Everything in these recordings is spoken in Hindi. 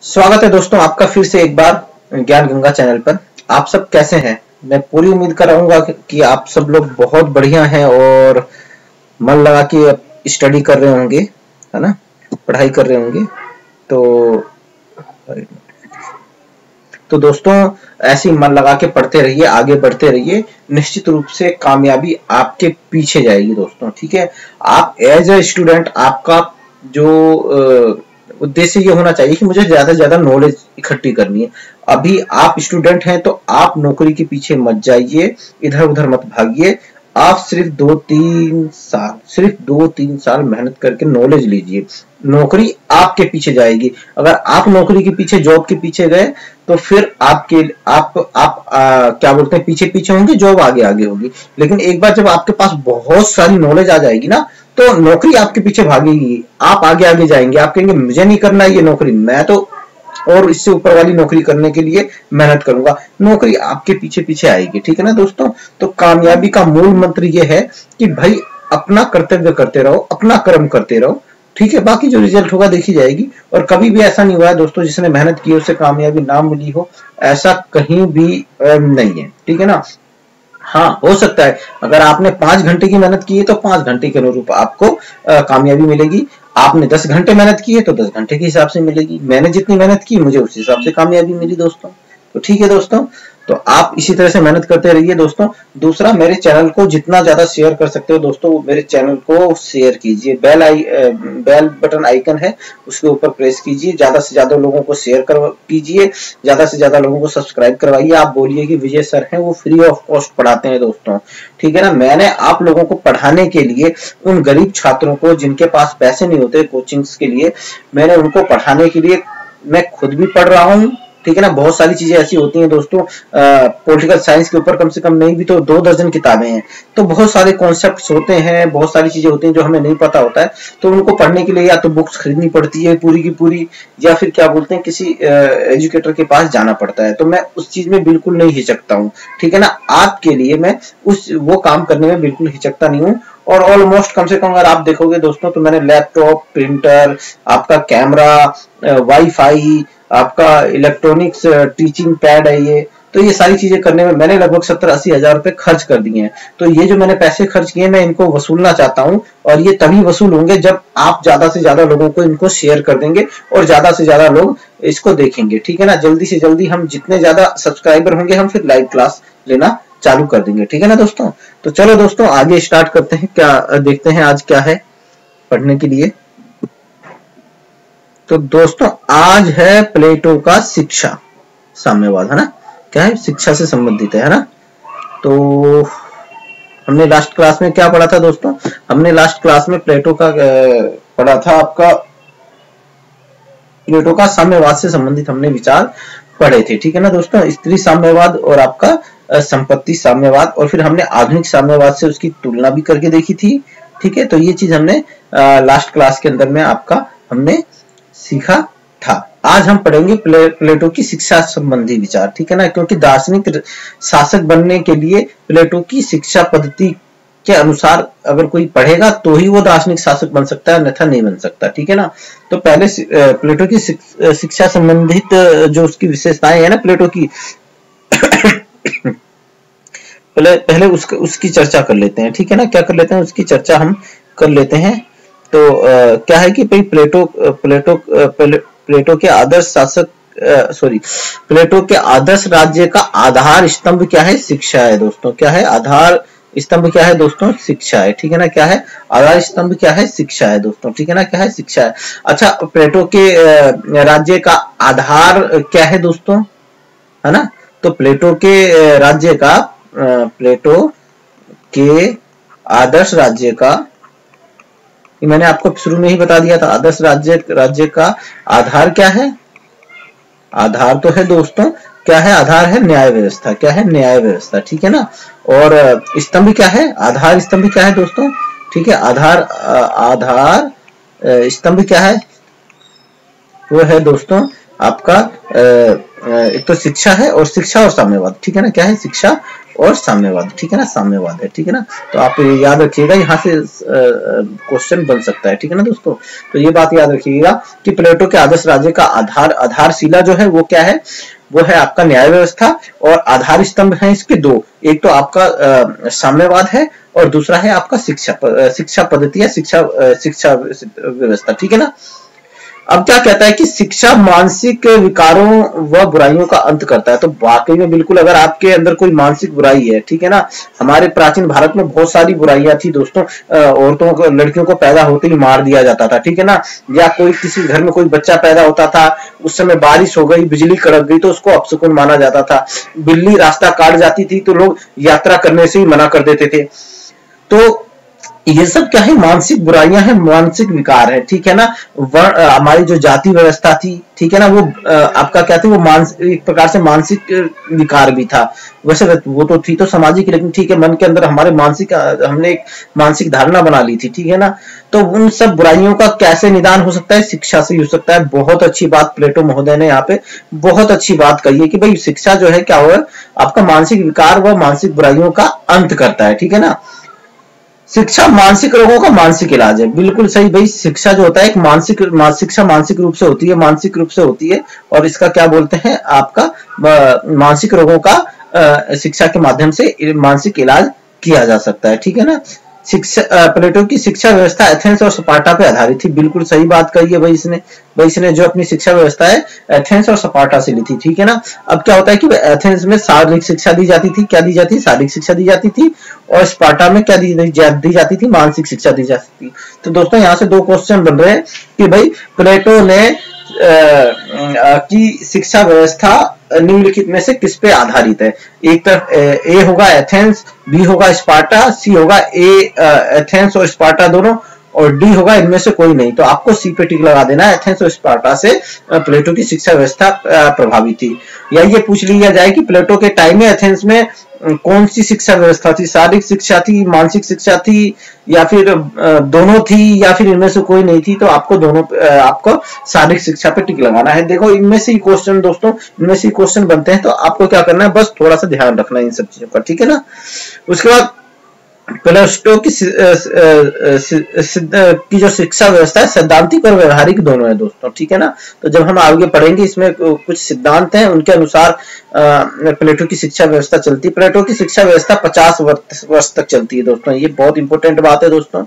स्वागत है दोस्तों आपका फिर से एक बार ज्ञान गंगा चैनल पर। आप सब कैसे हैं? मैं पूरी उम्मीद कर रहा हूँ कि आप सब लोग बहुत बढ़िया हैं और मन लगा के स्टडी कर रहे होंगे, है ना, पढ़ाई कर रहे होंगे। तो दोस्तों ऐसे ही मन लगा के पढ़ते रहिए, आगे बढ़ते रहिए, निश्चित रूप से कामयाबी आपके पीछे जाएगी दोस्तों। ठीक है, आप एज ए स्टूडेंट आपका जो उद्देश्य ये होना चाहिए कि मुझे ज्यादा से ज्यादा नॉलेज इकट्ठी करनी है। अभी आप स्टूडेंट हैं तो आप नौकरी के पीछे मत जाइए, इधर उधर मत भागिए। आप सिर्फ 2-3 साल मेहनत करके नॉलेज लीजिए, नौकरी आपके पीछे जाएगी। अगर आप नौकरी के पीछे, जॉब के पीछे गए तो फिर क्या बोलते हैं, पीछे पीछे होंगे, जॉब आगे आगे होगी। लेकिन एक बार जब आपके पास बहुत सारी नॉलेज आ जाएगी ना, तो नौकरी आपके पीछे भागेगी, आप आगे आगे जाएंगे। आप कहेंगे मुझे नहीं करना ये नौकरी, मैं तो और इससे ऊपर वाली नौकरी करने के लिए मेहनत करूंगा। नौकरी आपके पीछे पीछे आएगी। ठीक है ना दोस्तों? तो कामयाबी का मूल मंत्र ये है कि भाई अपना कर्तव्य करते रहो, अपना कर्म करते रहो। ठीक है, बाकी जो रिजल्ट होगा देखी जाएगी। और कभी भी ऐसा नहीं हुआ है दोस्तों जिसने मेहनत की उसे कामयाबी ना मिली हो, ऐसा कहीं भी नहीं है। ठीक है ना? हाँ, हो सकता है अगर आपने 5 घंटे की मेहनत की है तो 5 घंटे के अनुरूप आपको कामयाबी मिलेगी। आपने 10 घंटे मेहनत की है तो 10 घंटे के हिसाब से मिलेगी। मैंने जितनी मेहनत की मुझे उस हिसाब से कामयाबी मिली दोस्तों। तो ठीक है दोस्तों, तो आप इसी तरह से मेहनत करते रहिए दोस्तों। दूसरा, मेरे चैनल को जितना ज्यादा शेयर कर सकते हो दोस्तों, मेरे चैनल को शेयर कीजिए। बेल बटन आइकन है, उसके ऊपर प्रेस कीजिए, ज्यादा से ज्यादा लोगों को शेयर कीजिए, ज्यादा से ज्यादा लोगों को सब्सक्राइब करवाइए। आप बोलिए कि विजय सर हैं, वो फ्री ऑफ कॉस्ट पढ़ाते हैं दोस्तों। ठीक है ना? मैंने आप लोगों को पढ़ाने के लिए, उन गरीब छात्रों को जिनके पास पैसे नहीं होते कोचिंग्स के लिए, मैंने उनको पढ़ाने के लिए, मैं खुद भी पढ़ रहा हूँ। ठीक है ना? बहुत सारी चीजें ऐसी होती हैं दोस्तों, पॉलिटिकल साइंस के ऊपर कम से कम नहीं भी तो 2 दर्जन किताबें हैं। तो बहुत सारे कॉन्सेप्ट्स होते हैं, बहुत सारी चीजें होती हैं जो हमें नहीं पता होता है। तो उनको पढ़ने के लिए या तो बुक्स खरीदनी पड़ती है पूरी की पूरी, या फिर क्या बोलते हैं, किसी एजुकेटर के पास जाना पड़ता है। तो मैं उस चीज में बिल्कुल नहीं हिचकता हूँ। ठीक है ना? आपके लिए मैं वो काम करने में बिल्कुल हिचकता नहीं हूँ। और ऑलमोस्ट कम से कम अगर आप देखोगे दोस्तों तो मैंने लैपटॉप, प्रिंटर, आपका कैमरा, वाईफाई, आपका इलेक्ट्रॉनिक्स टीचिंग पैड है ये, तो ये सारी चीजें करने में मैंने लगभग 70-80 हजार रुपए खर्च कर दिए हैं। तो ये जो मैंने पैसे खर्च किए मैं इनको वसूलना चाहता हूँ, और ये तभी वसूल होंगे जब आप ज्यादा से ज्यादा लोगों को इनको शेयर कर देंगे और ज्यादा से ज्यादा लोग इसको देखेंगे। ठीक है ना? जल्दी से जल्दी हम जितने ज्यादा सब्सक्राइबर होंगे हम फिर लाइव क्लास लेना चालू कर देंगे। ठीक है ना दोस्तों? तो चलो दोस्तों आगे स्टार्ट करते हैं, क्या देखते हैं आज क्या है पढ़ने के लिए। तो दोस्तों आज है प्लेटो का शिक्षा साम्यवाद, है ना? क्या है? शिक्षा से संबंधित है ना? तो हमने लास्ट क्लास में क्या पढ़ा था दोस्तों? हमने लास्ट क्लास में प्लेटो का पढ़ा था, आपका प्लेटो का साम्यवाद से संबंधित हमने विचार पढ़े थे। ठीक है ना दोस्तों? स्त्री साम्यवाद और आपका संपत्ति साम्यवाद, और फिर हमने आधुनिक साम्यवाद से उसकी तुलना भी करके देखी थी। ठीक है, तो ये चीज हमने लास्ट क्लास के अंदर में आपका हमने सीखा था। आज हम पढ़ेंगे प्लेटो की शिक्षा संबंधी विचार। ठीक है ना? क्योंकि दार्शनिक शासक बनने के लिए प्लेटो की शिक्षा पद्धति के अनुसार अगर कोई पढ़ेगा तो ही वो दार्शनिक शासक बन सकता है, अन्यथा नहीं बन सकता। ठीक है ना? तो पहले प्लेटो की शिक्षा संबंधित जो उसकी विशेषताएं है ना प्लेटो की पहले उसकी चर्चा कर लेते हैं। ठीक है ना? क्या कर लेते हैं, उसकी चर्चा हम कर लेते हैं। तो क्या है कि भाई प्लेटो के आदर्श शासक प्लेटो के आदर्श राज्य का आधार स्तंभ क्या है? शिक्षा है दोस्तों। क्या है? आधार स्तंभ क्या है दोस्तों? शिक्षा है। ठीक है ना? क्या है? आधार स्तंभ क्या है? शिक्षा है दोस्तों। ठीक है ना? क्या है? शिक्षा है। अच्छा, प्लेटो के राज्य का आधार क्या है दोस्तों? है ना? तो प्लेटो के राज्य का, प्लेटो के आदर्श राज्य का, मैंने आपको शुरू में ही बता दिया था, आदर्श राज्य का आधार क्या है? आधार तो है दोस्तों, क्या है? आधार है न्याय व्यवस्था। क्या है? न्याय व्यवस्था। ठीक है ना? और स्तंभ क्या है? आधार स्तंभ क्या है दोस्तों? ठीक है, आधार स्तंभ क्या है? वो है दोस्तों आपका एक तो शिक्षा है और शिक्षा और साम्यवाद, ठीक है ना, क्या है, शिक्षा और साम्यवाद, ठीक है ना, साम्यवाद है, ठीक है ना। तो आप याद रखिएगा, यहाँ से क्वेश्चन बन सकता है, ठीक है ना दोस्तों। तो ये बात याद रखिएगा कि प्लेटो के आदर्श राज्य का आधारशिला जो है वो क्या है, वो है आपका न्याय व्यवस्था, और आधार स्तंभ है इसके दो, एक तो आपका साम्यवाद है और दूसरा है आपका शिक्षा पद्धति या शिक्षा व्यवस्था, ठीक है ना। अब क्या कहता है कि शिक्षा मानसिक विकारों व बुराइयों का अंत करता है। तो वाकई में बिल्कुल, अगर आपके अंदर कोई मानसिक बुराई है, ठीक है ना, हमारे प्राचीन भारत में बहुत सारी बुराइयां थी दोस्तों, औरतों को, लड़कियों को पैदा होते ही मार दिया जाता था, ठीक है ना, या कोई किसी घर में कोई बच्चा पैदा होता था, उस समय बारिश हो गई, बिजली कड़क गई तो उसको अपशकुन माना जाता था, बिल्ली रास्ता काट जाती थी तो लोग यात्रा करने से ही मना कर देते थे। तो ये सब क्या है, मानसिक बुराइयां हैं, मानसिक विकार है, ठीक है ना। हमारी जो जाति व्यवस्था थी, ठीक है ना, वो आपका क्या थी, वो एक प्रकार से मानसिक विकार भी था। वैसे वो तो थी तो सामाजिक, लेकिन ठीक है, मन के अंदर हमारे हमने एक मानसिक धारणा बना ली थी, ठीक है ना। तो उन सब बुराइयों का कैसे निदान हो सकता है, शिक्षा से ही हो सकता है। बहुत अच्छी बात प्लेटो महोदय ने यहाँ पे बहुत अच्छी बात कही है कि भाई शिक्षा जो है क्या हुआ, आपका मानसिक विकार व मानसिक बुराइयों का अंत करता है, ठीक है ना। शिक्षा मानसिक रोगों का मानसिक इलाज है, बिल्कुल सही भाई। शिक्षा जो होता है एक शिक्षा मानसिक रूप से होती है, मानसिक रूप से होती है, और इसका क्या बोलते हैं, आपका मानसिक रोगों का शिक्षा के माध्यम से मानसिक इलाज किया जा सकता है, ठीक है ना। प्लेटो की शिक्षा व्यवस्था एथेंस और स्पार्टा पे आधारित थी, बिल्कुल सही बात कही है भाई इसने जो अपनी शिक्षा व्यवस्था है एथेंस और स्पार्टा से ली थी, ठीक है ना। अब क्या होता है कि एथेंस में शारीरिक शिक्षा दी जाती थी, क्या दी जाती थी, शारीरिक शिक्षा दी जाती थी, और स्पार्टा में क्या दी जाती थी, मानसिक शिक्षा दी जाती थी। तो दोस्तों यहाँ से दो क्वेश्चन बन रहे हैं कि भाई प्लेटो ने की शिक्षा व्यवस्था निम्नलिखित में से किस पे आधारित है। एक तरफ ए होगा एथेंस, बी होगा स्पार्टा, सी होगा एथेंस और स्पार्टा दोनों, और डी होगा इनमें से कोई नहीं। तो आपको सी पे टिक लगा देना है, एथेंस और स्पार्टा से प्लेटो की शिक्षा व्यवस्था प्रभावित थी। या ये पूछ लिया जाए कि प्लेटो के टाइम में एथेंस में कौन सी शिक्षा व्यवस्था थी, शारीरिक शिक्षा थी, मानसिक शिक्षा थी, या फिर दोनों थी, या फिर इनमें से कोई नहीं थी, तो आपको शारीरिक शिक्षा पे टिक लगाना है। देखो इनमें से ही क्वेश्चन दोस्तों, इनमें से क्वेश्चन बनते हैं, तो आपको क्या करना है, बस थोड़ा सा ध्यान रखना है इन सब चीजों का, ठीक है ना। उसके बाद प्लेटो की जो शिक्षा व्यवस्था है सैद्धांतिक और व्यवहारिक दोनों है दोस्तों, ठीक है ना। तो जब हम आगे पढ़ेंगे इसमें कुछ सिद्धांत हैं, उनके अनुसार प्लेटो की शिक्षा व्यवस्था चलती है। प्लेटो की शिक्षा व्यवस्था 50 वर्ष तक चलती है दोस्तों, ये बहुत इंपॉर्टेंट बात है दोस्तों।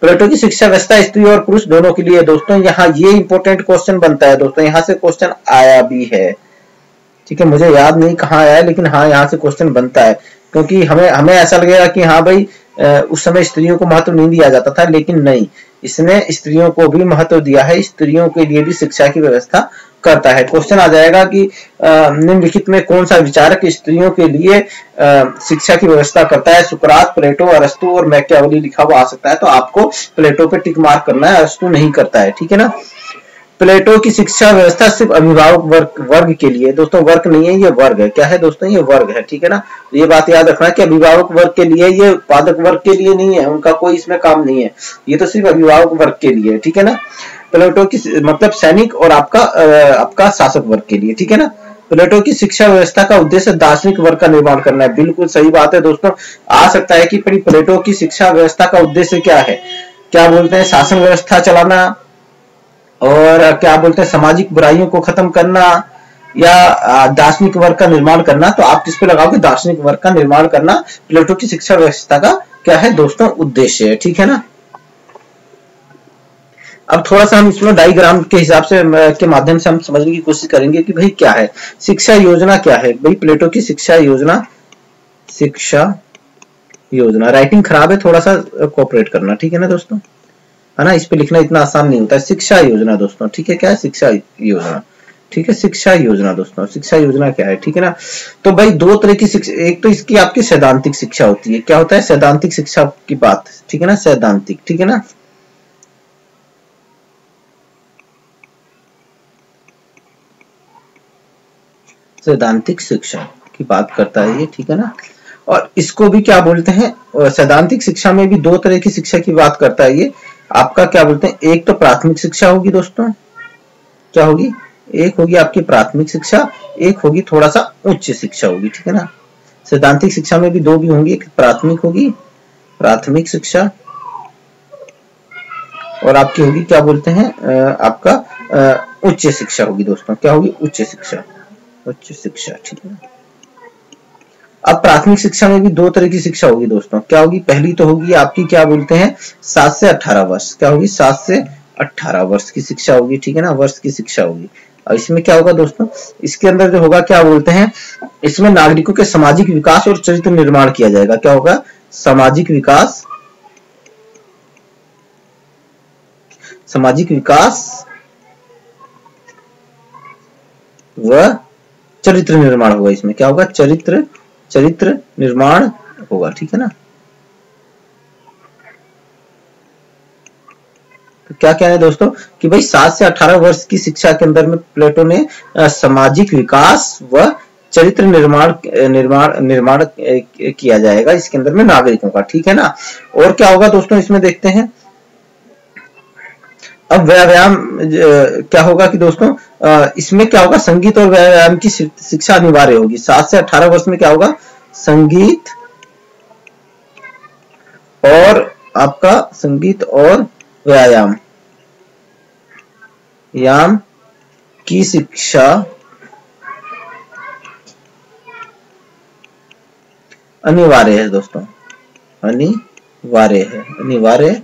प्लेटो की शिक्षा व्यवस्था स्त्री और पुरुष दोनों के लिए दोस्तों, यहाँ ये इंपॉर्टेंट क्वेश्चन बनता है दोस्तों, यहाँ से क्वेश्चन आया भी है, ठीक है, मुझे याद नहीं कहाँ आया है, लेकिन हाँ यहाँ से क्वेश्चन बनता है, क्योंकि हमें ऐसा लगेगा कि हाँ भाई उस समय स्त्रियों को महत्व नहीं दिया जाता था, लेकिन नहीं, इसने स्त्रियों को भी महत्व दिया है, स्त्रियों के लिए भी शिक्षा की व्यवस्था करता है। क्वेश्चन आ जाएगा कि निम्नलिखित में कौन सा विचारक स्त्रियों के लिए शिक्षा की व्यवस्था करता है। सुकरात, प्लेटो, अरस्तु और मैकियावेली लिखा हुआ आ सकता है, तो आपको प्लेटो पे टिक मार्क करना है, अरस्तु नहीं करता है, ठीक है ना। प्लेटो की शिक्षा व्यवस्था सिर्फ अभिभावक वर्ग के लिए, दोस्तों वर्ग नहीं है, ये वर्ग है, क्या है दोस्तों, ये वर्ग है, ठीक है ना। ये बात याद रखना कि अभिभावक वर्ग के लिए, ये उत्पादक वर्ग के लिए नहीं है, उनका कोई इसमें काम नहीं है, ये तो सिर्फ अभिभावक वर्ग के लिए, ठीक है ना। प्लेटो की मतलब सैनिक और आपका शासक वर्ग के लिए, ठीक है ना। प्लेटो की शिक्षा व्यवस्था का उद्देश्य दार्शनिक वर्ग का निर्माण करना है, बिल्कुल सही बात है दोस्तों। आ सकता है कि प्लेटो की शिक्षा व्यवस्था का उद्देश्य क्या है, क्या बोलते हैं, शासन व्यवस्था चलाना, और क्या बोलते हैं सामाजिक बुराइयों को खत्म करना, या दार्शनिक वर्ग का निर्माण करना। तो आप किस पे लगाओगे, दार्शनिक वर्ग का निर्माण करना प्लेटो की शिक्षा व्यवस्था का क्या है दोस्तों, उद्देश्य है, ठीक है ना। अब थोड़ा सा हम इसमें डायग्राम के हिसाब से के माध्यम से हम समझने की कोशिश करेंगे कि भाई क्या है शिक्षा योजना, क्या है भाई प्लेटो की शिक्षा योजना। राइटिंग खराब है, थोड़ा सा कोऑपरेट करना, ठीक है ना दोस्तों, है ना। इस पे लिखना इतना आसान नहीं होता है। शिक्षा योजना दोस्तों, ठीक है, क्या है शिक्षा योजना, ठीक है, शिक्षा योजना दोस्तों, शिक्षा योजना क्या है, ठीक है ना। तो भाई दो तरह की शिक्षा, एक तो इसकी आपकी सैद्धांतिक शिक्षा होती है, क्या होता है सैद्धांतिक शिक्षा की बात, ठीक है ना, सैद्धांतिक, ठीक है ना। सैद्धांतिक शिक्षा की बात करता है ये, ठीक है ना। और इसको भी क्या बोलते हैं, सैद्धांतिक शिक्षा में भी दो तरह की शिक्षा की बात करता है ये, आपका क्या बोलते हैं, एक तो प्राथमिक शिक्षा होगी दोस्तों, क्या होगी, एक होगी आपकी प्राथमिक शिक्षा, एक होगी थोड़ा सा उच्च शिक्षा होगी, ठीक है ना। सैद्धांतिक शिक्षा में भी दो भी होंगी, एक प्राथमिक होगी प्राथमिक शिक्षा, और आपकी होगी क्या बोलते हैं आपका उच्च शिक्षा होगी दोस्तों। क्या होगी? उच्च शिक्षा, उच्च शिक्षा, ठीक है। अब प्राथमिक शिक्षा में भी दो तरह की शिक्षा होगी दोस्तों। क्या होगी? पहली तो होगी आपकी क्या बोलते हैं 7 से 18 वर्ष। क्या होगी? 7 से 18 वर्ष की शिक्षा होगी, ठीक है ना, वर्ष की शिक्षा होगी। और इसमें क्या होगा दोस्तों, इसके अंदर जो होगा क्या बोलते हैं, इसमें नागरिकों के सामाजिक विकास और चरित्र निर्माण किया जाएगा। क्या होगा? सामाजिक विकास, सामाजिक विकास व चरित्र निर्माण होगा। इसमें क्या होगा? चरित्र निर्माण होगा, ठीक है ना। तो क्या कहना है दोस्तों कि भाई 7 से 18 वर्ष की शिक्षा के अंदर में प्लेटो ने सामाजिक विकास व चरित्र निर्माण किया जाएगा इसके अंदर में नागरिकों का, ठीक है ना। और क्या होगा दोस्तों इसमें देखते हैं। अब व्यायाम क्या होगा कि दोस्तों इसमें क्या होगा, संगीत और व्यायाम की शिक्षा अनिवार्य होगी। 7 से 18 वर्ष में क्या होगा, संगीत और आपका संगीत और व्यायाम की शिक्षा अनिवार्य है दोस्तों, अनिवार्य है,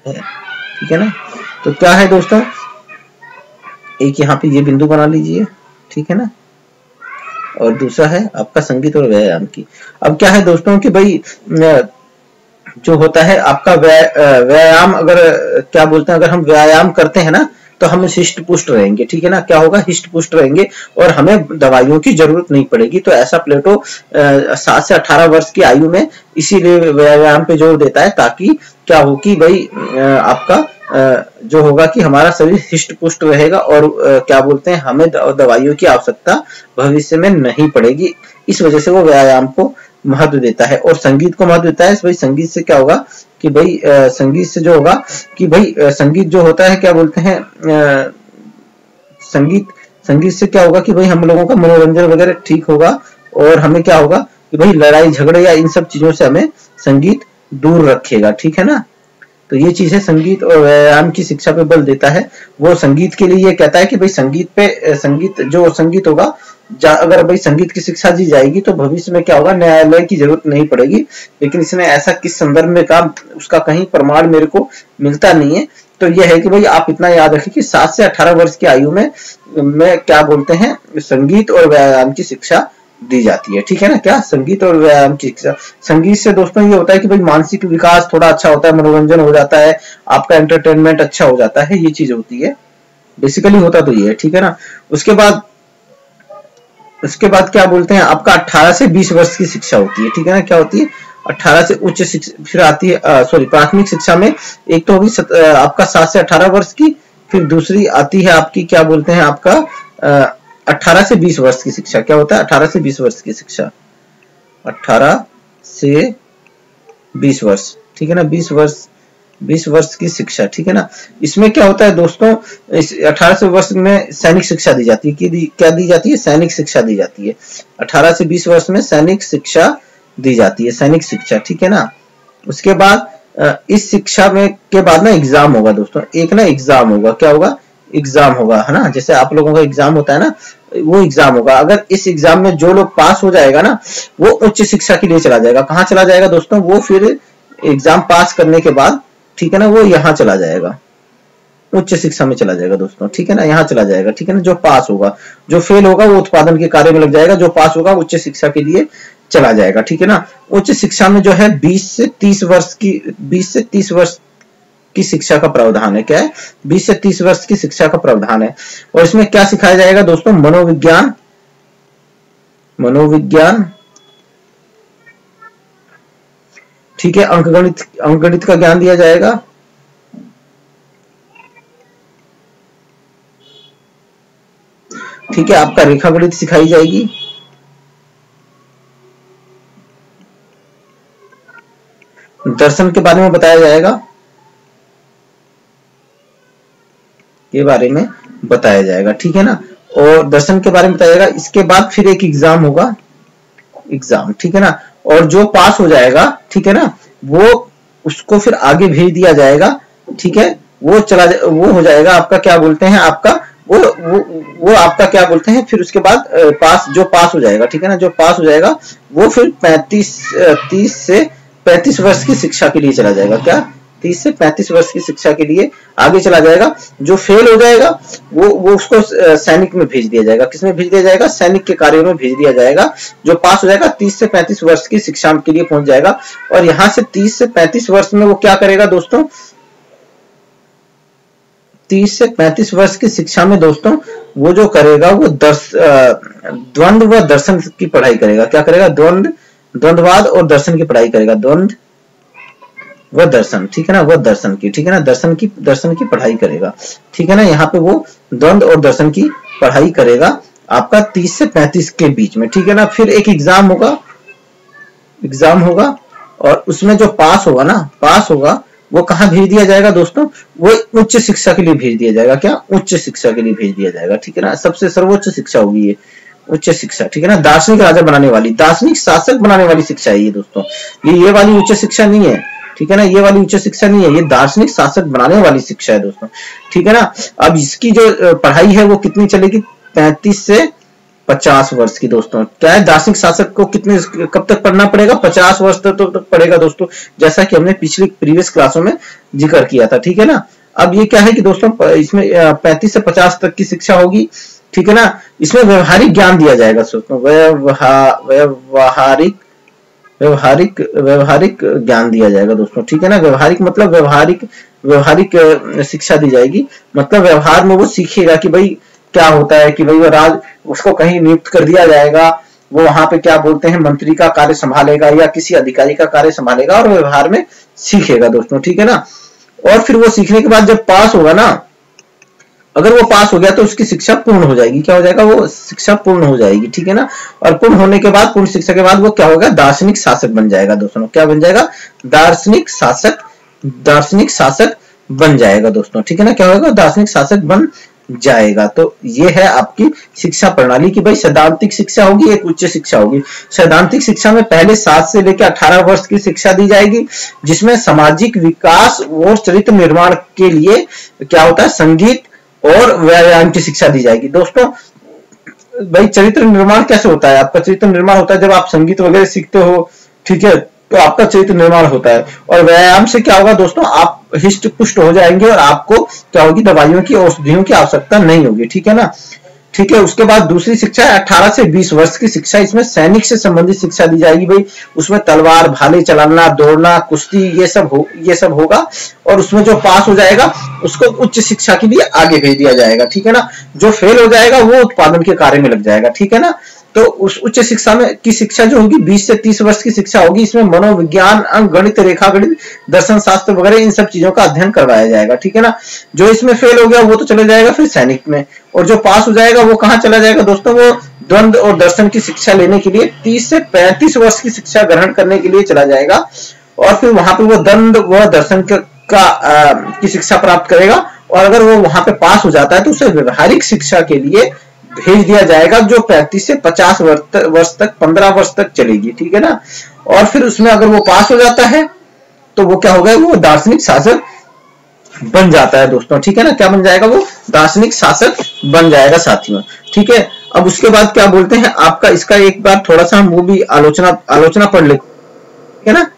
ठीक है ना। तो क्या है दोस्तों, एक यहाँ पे ये बिंदु बना लीजिए, ठीक है ना, और दूसरा है आपका संगीत और व्यायाम की। अब क्या है दोस्तों कि भाई जो होता है आपका व्यायाम, अगर क्या बोलते हैं, अगर हम व्यायाम करते हैं ना तो हम हिष्ट पुष्ट रहेंगे, ठीक है ना। क्या होगा? हिष्ट पुष्ट रहेंगे और हमें दवाइयों की जरूरत नहीं पड़ेगी। तो ऐसा प्लेटो 7 से 18 वर्ष की आयु में इसीलिए व्यायाम पे जोर देता है, ताकि क्या हो कि भाई आपका जो होगा कि हमारा शरीर हिष्ट पुष्ट रहेगा और क्या बोलते हैं हमें दवाइयों की आवश्यकता भविष्य में नहीं पड़ेगी। इस वजह से वो व्यायाम को महत्व देता है और संगीत को महत्व देता है। भाई संगीत से क्या होगा कि भाई संगीत से जो होगा कि भाई संगीत जो होता है क्या बोलते हैं संगीत से क्या होगा कि भाई हम लोगों का मनोरंजन वगैरह ठीक होगा और हमें क्या होगा कि भाई लड़ाई झगड़े या इन सब चीजों से हमें संगीत दूर रखेगा, ठीक है ना। तो ये चीज है, संगीत और व्यायाम की शिक्षा पे बल देता है। वो संगीत के लिए ये कहता है कि भाई संगीत होगा, अगर भाई संगीत की शिक्षा दी जाएगी तो भविष्य में क्या होगा, न्यायालय की जरूरत नहीं पड़ेगी। लेकिन इसने ऐसा किस संदर्भ में कहा, उसका कहीं प्रमाण मेरे को मिलता नहीं है। तो यह है कि भाई आप इतना याद रखें कि 7 से 18 वर्ष की आयु में क्या बोलते हैं संगीत और व्यायाम की शिक्षा दी जाती है, ठीक है ना। क्या? संगीत और व्यायाम की शिक्षा। संगीत से दोस्तों ये होता है कि भाई मानसिक विकास थोड़ा अच्छा होता है, मनोरंजन हो जाता है, आपका एंटरटेनमेंट अच्छा हो जाता है, ये चीज होती है, बेसिकली होता तो ये है, ठीक है ना। उसके बाद क्या बोलते हैं आपका 18 से 20 वर्ष की शिक्षा होती है, ठीक है ना। क्या होती है? 18 से उच्च शिक्षा, फिर आती है प्राथमिक शिक्षा में एक तो होगी आपका 7 से 18 वर्ष की, फिर दूसरी आती है आपकी क्या बोलते हैं आपका 18 से 20 वर्ष की शिक्षा। क्या होता है? 18 से 20 वर्ष की शिक्षा, 18 से 20 वर्ष, ठीक है ना, 20 वर्ष की शिक्षा, ठीक है ना। इसमें क्या होता है दोस्तों, इस 18 वर्ष में सैनिक शिक्षा दी जाती है। क्या दी जाती है? सैनिक शिक्षा दी जाती है। 18 से 20 वर्ष में सैनिक शिक्षा दी जाती है, सैनिक शिक्षा, ठीक है ना। उसके बाद इस शिक्षा में के बाद ना एग्जाम होगा दोस्तों, एक ना एग्जाम होगा। क्या होगा? एग्जाम होगा, है ना, जैसे आप लोगों का एग्जाम होता है ना, वो एग्जाम होगा। अगर इस एग्जाम में जो लोग पास हो जाएगा ना, वो उच्च शिक्षा के लिए चला जाएगा। कहाँ चला जाएगा दोस्तों? वो फिर एग्जाम पास करने के बाद, ठीक है ना, वो यहाँ चला जाएगा, उच्च शिक्षा में चला जाएगा दोस्तों, ठीक है ना, यहाँ चला जाएगा, ठीक है ना। जो पास होगा, जो फेल होगा वो उत्पादन के कार्य में लग जाएगा, जो पास होगा उच्च शिक्षा के लिए चला जाएगा, ठीक है ना। उच्च शिक्षा में जो है 20 से 30 वर्ष की शिक्षा का प्रावधान है। क्या है? 20 से 30 वर्ष की शिक्षा का प्रावधान है। और इसमें क्या सिखाया जाएगा दोस्तों? मनोविज्ञान, ठीक है, अंकगणित का ज्ञान दिया जाएगा, ठीक है, आपका रेखा गणित सिखाई जाएगी, दर्शन के बारे में बताया जाएगा, के बारे में बताया जाएगा, ठीक है ना। और दर्शन के बारे में बताया जाएगा। इसके बाद फिर एक एग्जाम होगा, एग्जाम, ठीक है ना। और जो पास हो जाएगा, ठीक है ना, वो उसको फिर आगे भेज दिया जाएगा, ठीक है। वो हो जाएगा आपका, क्या बोलते हैं, आपका वो आपका क्या बोलते हैं, फिर उसके बाद जो पास हो जाएगा, ठीक है ना, जो पास हो जाएगा वो फिर 30 से 35 वर्ष की शिक्षा के लिए चला जाएगा। क्या, 30 से 35 वर्ष की शिक्षा के लिए आगे चला जाएगा। जो फेल हो जाएगा वो उसको सैनिक में भेज दिया जाएगा। किसमें भेज दिया जाएगा? सैनिक के कार्यों में भेज दिया जाएगा। जो पास हो जाएगा 30 से 35 वर्ष की शिक्षा के लिए पहुंच जाएगा। और यहां से 30 से 35 वर्ष में वो क्या करेगा दोस्तों? 30 से 35 वर्ष की शिक्षा में दोस्तों वो जो करेगा वो द्वंद्व व दर्शन की पढ़ाई करेगा। क्या करेगा? द्वंद्ववाद और दर्शन की पढ़ाई करेगा। द्वंद्व व दर्शन, ठीक है ना, वह दर्शन की, ठीक है ना, दर्शन की पढ़ाई करेगा, ठीक है ना। यहाँ पे वो द्वंद्व और दर्शन की पढ़ाई करेगा आपका 30 से 35 के बीच में, ठीक है ना। फिर एक एग्जाम होगा और उसमें जो पास होगा वो कहाँ भेज दिया जाएगा दोस्तों? वो उच्च शिक्षा के लिए भेज दिया जाएगा। क्या? उच्च शिक्षा के लिए भेज दिया जाएगा, ठीक है ना। सबसे सर्वोच्च शिक्षा होगी ये उच्च शिक्षा, ठीक है ना। दार्शनिक राजा बनाने वाली, दार्शनिक शासक बनाने वाली शिक्षा है ये दोस्तों। ये वाली उच्च शिक्षा नहीं है, ठीक है ना, ये वाली उच्च शिक्षा नहीं है, ये दार्शनिक शासक बनाने वाली शिक्षा है दोस्तों, ठीक है ना। अब इसकी जो पढ़ाई है वो कितनी चलेगी? 35 से 50 वर्ष की दोस्तों। क्या है? दार्शनिक शासक को कब तक पढ़ना पड़ेगा? 50 वर्ष तक पढ़ेगा दोस्तों, जैसा कि हमने पिछली प्रीवियस क्लासों में जिक्र किया था, ठीक है ना। अब ये क्या है कि दोस्तों इसमें 35 से 50 तक की शिक्षा होगी, ठीक है ना। इसमें व्यवहारिक ज्ञान दिया जाएगा दोस्तों, व्यवहारिक ज्ञान दिया जाएगा दोस्तों, ठीक है ना। व्यवहारिक मतलब व्यवहारिक शिक्षा दी जाएगी। मतलब व्यवहार में वो सीखेगा कि भाई क्या होता है, कि भाई वो उसको कहीं नियुक्त कर दिया जाएगा, वो वहां पे क्या बोलते हैं मंत्री का कार्य संभालेगा या किसी अधिकारी का कार्य संभालेगा और व्यवहार में सीखेगा दोस्तों, ठीक है ना। और फिर वो सीखने के बाद जब पास होगा ना, अगर वो पास हो गया तो उसकी शिक्षा पूर्ण हो जाएगी। क्या हो जाएगा? वो शिक्षा पूर्ण हो जाएगी, ठीक है ना। और पूर्ण होने के बाद, पूर्ण शिक्षा के बाद वो क्या होगा? दार्शनिक शासक बन जाएगा दोस्तों। क्या बन जाएगा? दार्शनिक शासक बन जाएगा दोस्तों, ठीक है ना। क्या होगा? दार्शनिक शासक बन जाएगा। तो ये है आपकी शिक्षा प्रणाली की भाई सैद्धांतिक शिक्षा होगी, एक उच्च शिक्षा होगी। सैद्धांतिक शिक्षा में पहले 7 से लेकर 18 वर्ष की शिक्षा दी जाएगी, जिसमें सामाजिक विकास और चरित्र निर्माण के लिए क्या होता है? संगीत और व्यायाम की शिक्षा दी जाएगी दोस्तों। भाई चरित्र निर्माण कैसे होता है? आपका चरित्र निर्माण होता है जब आप संगीत वगैरह सीखते हो, ठीक है, तो आपका चरित्र निर्माण होता है। और व्यायाम से क्या होगा दोस्तों? आप हिष्ट पुष्ट हो जाएंगे और आपको क्या होगी? दवाइयों की, औषधियों की आवश्यकता नहीं होगी, ठीक है ना। ठीक है, उसके बाद दूसरी शिक्षा है 18 से 20 वर्ष की शिक्षा। इसमें सैनिक से संबंधित शिक्षा दी जाएगी भाई। उसमें तलवार, भाले चलाना, दौड़ना, कुश्ती, ये सब होगा। और उसमें जो पास हो जाएगा उसको उच्च शिक्षा के लिए आगे भेज दिया जाएगा, ठीक है ना। जो फेल हो जाएगा वो उत्पादन के कार्य में लग जाएगा, ठीक है ना। तो उस उच्च शिक्षा में की शिक्षा जो होगी 20 से 30 वर्ष की शिक्षा होगी। इसमें मनोविज्ञान, अंक गणित, रेखागणित, दर्शन शास्त्र वगैरह इन सब चीजों का अध्ययन करवाया जाएगा, ठीक है ना। जो इसमें फेल हो गया वो तो चले जाएगा फिर सैनिक में, और जो पास हो जाएगा वो कहाँ चला जाएगा दोस्तों? वो द्वंद्व और दर्शन की शिक्षा लेने के लिए 30 से 35 वर्ष की शिक्षा ग्रहण करने के लिए चला जाएगा। और फिर वहां पे वो द्वंद्व व दर्शन की शिक्षा प्राप्त करेगा। और अगर वो वहां पे पास हो जाता है तो उसे व्यवहारिक शिक्षा के लिए भेज दिया जाएगा, जो 35 से 50 वर्ष तक 15 वर्ष तक चलेगी, ठीक है ना। और फिर उसमें अगर वो पास हो जाता है तो वो क्या होगा? वो दार्शनिक शासक बन जाता है दोस्तों, ठीक है ना। क्या बन जाएगा? वो दार्शनिक शासक बन जाएगा साथियों, ठीक है। अब उसके बाद क्या बोलते हैं आपका, इसका एक बार थोड़ा सा हम वो भी आलोचना पढ़ लेते हैं ना।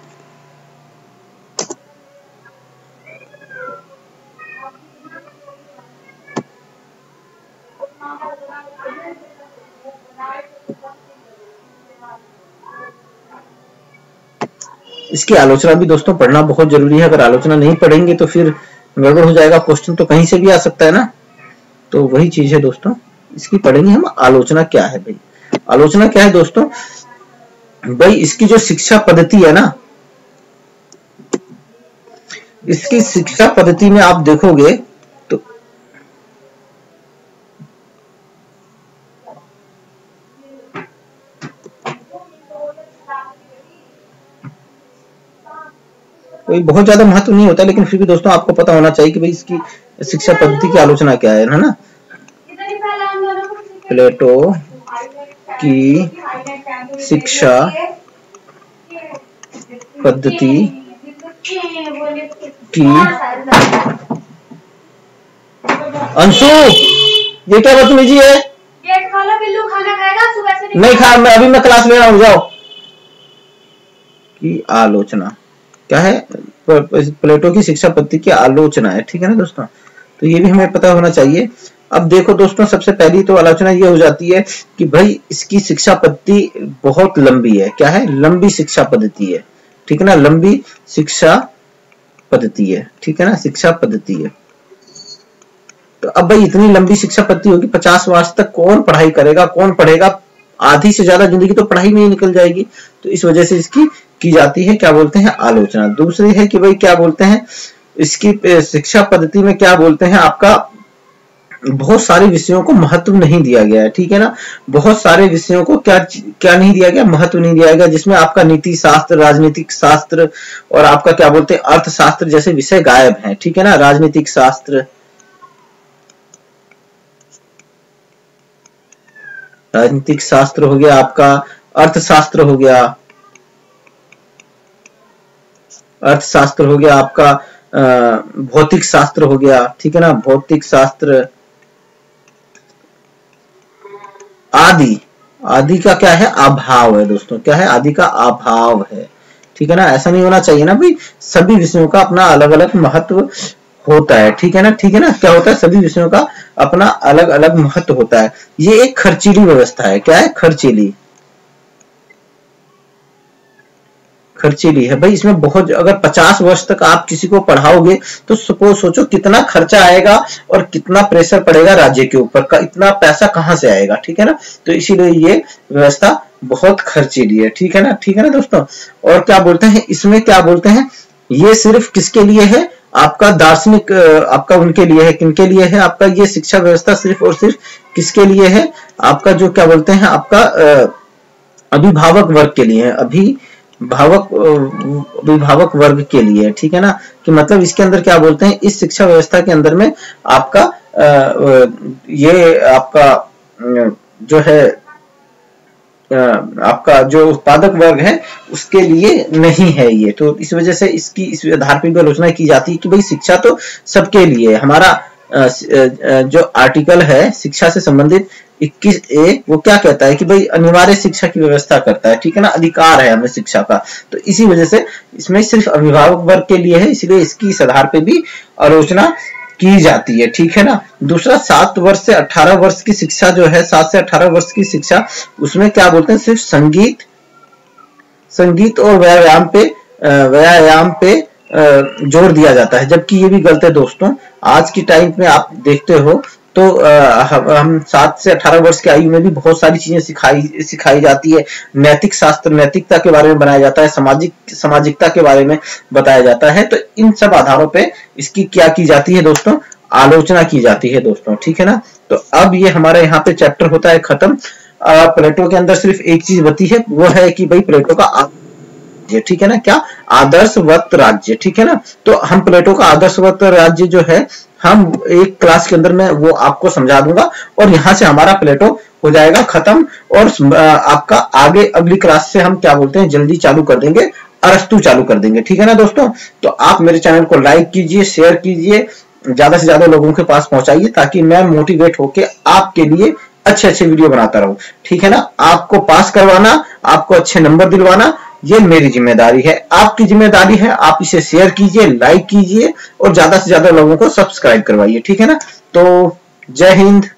इसकी आलोचना भी दोस्तों पढ़ना बहुत जरूरी है। अगर आलोचना नहीं पढ़ेंगे तो फिर गड़बड़ हो जाएगा, क्वेश्चन तो कहीं से भी आ सकता है ना। तो वही चीज है दोस्तों, इसकी पढ़ेंगे हम। आलोचना क्या है भाई? आलोचना क्या है दोस्तों? भाई इसकी जो शिक्षा पद्धति है ना, इसकी शिक्षा पद्धति में आप देखोगे तो कोई बहुत ज्यादा महत्व नहीं होता, लेकिन फिर भी दोस्तों आपको पता होना चाहिए कि भाई इसकी शिक्षा पद्धति की आलोचना क्या है ना। प्लेटो की शिक्षा पद्धति की अंशु, ये क्या बदतमीजी है? बिल्लू खाना खाएगा, सुबह से नहीं खा, मैं क्लास ले रहा हूँ, जाओ। की आलोचना क्या है? प्लेटो की शिक्षा पद्धति की आलोचना है, ठीक है ना दोस्तों। तो ये भी हमें पता होना चाहिए। अब देखो दोस्तों, सबसे पहली तो आलोचना ये हो जाती है कि भाई इसकी शिक्षा पद्धति बहुत लंबी है। क्या है? लंबी शिक्षा पद्धति है, ठीक है ना, लंबी शिक्षा पद्धति है, ठीक है ना, शिक्षा पद्धति है। तो अब भाई इतनी लंबी शिक्षा पद्धति होगी, 50 वर्ष तक कौन पढ़ाई करेगा, कौन पढ़ेगा? आधी से ज्यादा जिंदगी तो पढ़ाई में ही निकल जाएगी। तो इस वजह से इसकी की जाती है, क्या बोलते हैं, आलोचना। दूसरी है कि भाई क्या बोलते हैं, इसकी शिक्षा पद्धति में क्या बोलते हैं, आपका बहुत सारे विषयों को महत्व नहीं दिया गया है, ठीक है ना। बहुत सारे विषयों को क्या नहीं दिया गया, महत्व नहीं दिया गया, जिसमें आपका नीति शास्त्र, राजनीतिक शास्त्र और आपका क्या बोलते हैं, अर्थशास्त्र जैसे विषय गायब हैं, ठीक है ना। राजनीतिक शास्त्र, राजनीतिक शास्त्र हो गया आपका, अर्थशास्त्र हो गया, अर्थशास्त्र हो गया आपका, भौतिक शास्त्र हो गया, ठीक है ना, भौतिक शास्त्र आदि का क्या है, अभाव है दोस्तों। क्या है? आदि का अभाव है, ठीक है ना। ऐसा नहीं होना चाहिए ना भाई, सभी विषयों का अपना अलग अलग महत्व होता है, ठीक है ना, ठीक है ना। क्या होता है? सभी विषयों का अपना अलग अलग महत्व होता है। ये एक खर्चीली व्यवस्था है। क्या है? खर्चीली, खर्चीली है भाई। इसमें बहुत, अगर 50 वर्ष तक आप किसी को पढ़ाओगे तो सोचो कितना खर्चा आएगा और कितना प्रेशर पड़ेगा राज्य के ऊपर का, इतना पैसा कहां से आएगा, ठीक है ना। तो इसीलिए ये व्यवस्था बहुत खर्चीली है, ठीक है ना, ठीक है ना दोस्तों। और क्या बोलते हैं इसमें, क्या बोलते हैं, ये सिर्फ किसके लिए है, आपका दार्शनिक, आपका उनके लिए है, किनके लिए है, आपका ये शिक्षा व्यवस्था सिर्फ और सिर्फ किसके लिए है, आपका जो क्या बोलते हैं, आपका अभिभावक वर्ग के लिए है, अभिभावक वर्ग के लिए, ठीक है ना। कि मतलब इसके अंदर क्या बोलते हैं, इस शिक्षा व्यवस्था के अंदर में आपका ये आपका जो है आपका जो उत्पादक वर्ग है उसके लिए नहीं है ये। तो इस वजह से इसकी इस आधार पर भी आलोचना की जाती है कि भाई शिक्षा तो सबके लिए। हमारा जो आर्टिकल है शिक्षा से संबंधित 21A वो क्या कहता है कि भाई अनिवार्य शिक्षा की व्यवस्था करता है, ठीक है ना, अधिकार है हमें शिक्षा का। तो इसी वजह से इसमें सिर्फ अभिभावक वर्ग के लिए है, इसलिए इसकी इस आधार पे भी आलोचना की जाती है, ठीक है ना। दूसरा 7 वर्ष से 18 वर्ष की शिक्षा जो है, 7 से 18 वर्ष की शिक्षा, उसमें क्या बोलते हैं, सिर्फ संगीत और व्यायाम पे जोर दिया जाता है। जबकि ये भी गलत है दोस्तों। आज की टाइम में आप देखते हो तो हम 7 से 18 वर्ष की आयु में भी बहुत सारी चीजें सिखाई जाती है। नैतिक शास्त्र, नैतिकता के बारे में बनाया जाता है, सामाजिकता के बारे में बताया जाता है। तो इन सब आधारों पे इसकी क्या की जाती है दोस्तों, आलोचना की जाती है दोस्तों, ठीक है ना। तो अब ये हमारा यहाँ पे चैप्टर होता है खत्म। प्लेटो के अंदर सिर्फ एक चीज बची है, वो है कि भाई प्लेटो का, ठीक है ना, क्या, आदर्शवत राज्य, ठीक है ना। तो हम प्लेटो का आदर्शवत राज्य जो है हम एक क्लास के अंदर में वो आपको समझा दूंगा और यहाँ से हमारा प्लेटो हो जाएगा खत्म। और आपका आगे अगली क्लास से हम क्या बोलते हैं जल्दी चालू कर देंगे, अरस्तु चालू कर देंगे, ठीक है ना दोस्तों। तो आप मेरे चैनल को लाइक कीजिए, शेयर कीजिए, ज्यादा से ज्यादा लोगों के पास पहुंचाइए ताकि मैं मोटिवेट होके आपके लिए अच्छे वीडियो बनाता रहूं, ठीक है ना। आपको पास करवाना, आपको अच्छे नंबर दिलवाना, ये मेरी जिम्मेदारी है, आपकी जिम्मेदारी है। आप इसे शेयर कीजिए, लाइक कीजिए और ज्यादा से ज्यादा लोगों को सब्सक्राइब करवाइए, ठीक है ना। तो जय हिंद।